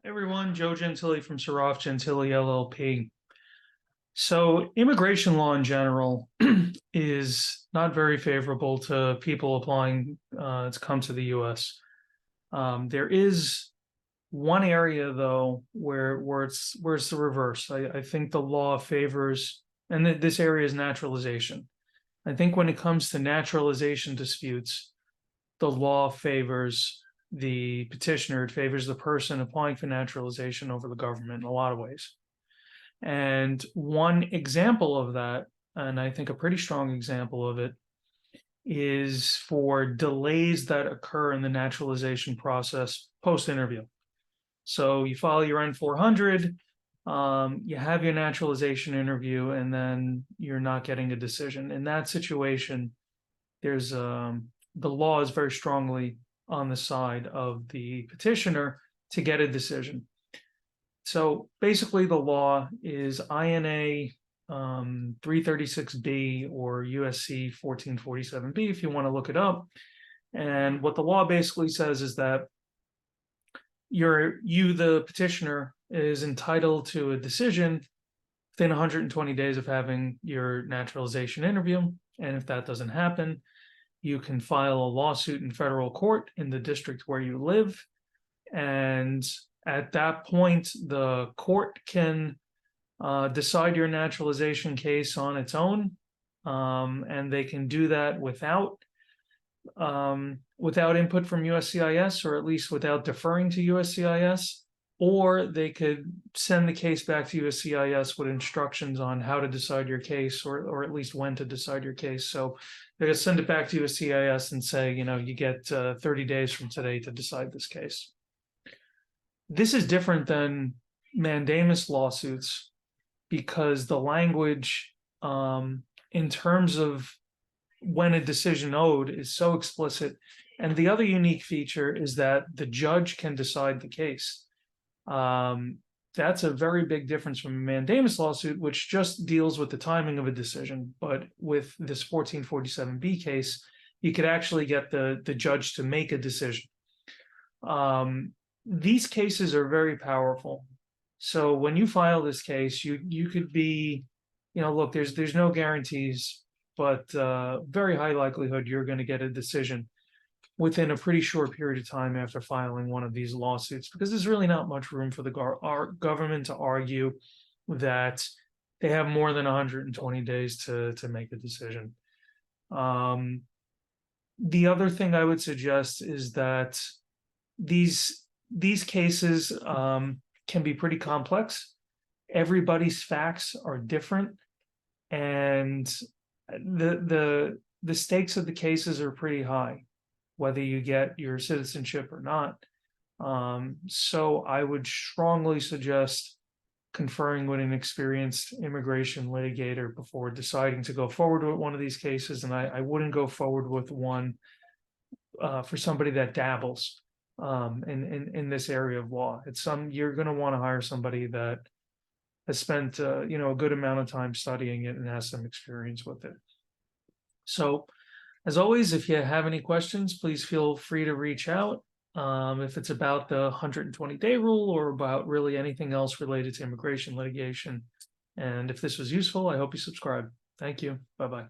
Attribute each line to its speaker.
Speaker 1: Hey everyone, Joe Gentili from Saroff Gentili LLP. So, immigration law in general is not very favorable to people applying to come to the U.S. There is one area though where it's the reverse. I think the law favors, and this area is naturalization. I think when it comes to naturalization disputes, the law favors the petitioner. It favors the person applying for naturalization over the government in a lot of ways. And one example of that, and I think a pretty strong example of it, is for delays that occur in the naturalization process post-interview. So you file your N-400, you have your naturalization interview, and then you're not getting a decision. In that situation, there's the law is very strongly on the side of the petitioner to get a decision. So basically, the law is INA 336B or U.S.C. 1447B, if you want to look it up. And what the law basically says is that the petitioner, is entitled to a decision within 120 days of having your naturalization interview. And if that doesn't happen, you can file a lawsuit in federal court in the district where you live. And at that point, the court can decide your naturalization case on its own. And they can do that without input from USCIS, or at least without deferring to USCIS. Or they could send the case back to USCIS with instructions on how to decide your case, or at least when to decide your case. So they're going to send it back to USCIS and say, you get 30 days from today to decide this case. This is different than mandamus lawsuits because the language in terms of when a decision owed is so explicit. And the other unique feature is that the judge can decide the case. That's a very big difference from a mandamus lawsuit, which just deals with the timing of a decision. But with this 1447B case, you could actually get the judge to make a decision. These cases are very powerful. So when you file this case, you could be, look, there's no guarantees, but very high likelihood you're going to get a decision within a pretty short period of time after filing one of these lawsuits, because there's really not much room for our government to argue that they have more than 120 days to make a decision. The other thing I would suggest is that these cases can be pretty complex. Everybody's facts are different, and the stakes of the cases are pretty high, whether you get your citizenship or not. So I would strongly suggest conferring with an experienced immigration litigator before deciding to go forward with one of these cases. And I wouldn't go forward with one for somebody that dabbles in this area of law. You're going to want to hire somebody that has spent a good amount of time studying it and has some experience with it. So, as always, if you have any questions, please feel free to reach out. If it's about the 120-day rule or about really anything else related to immigration litigation. And if this was useful, I hope you subscribe. Thank you. Bye-bye.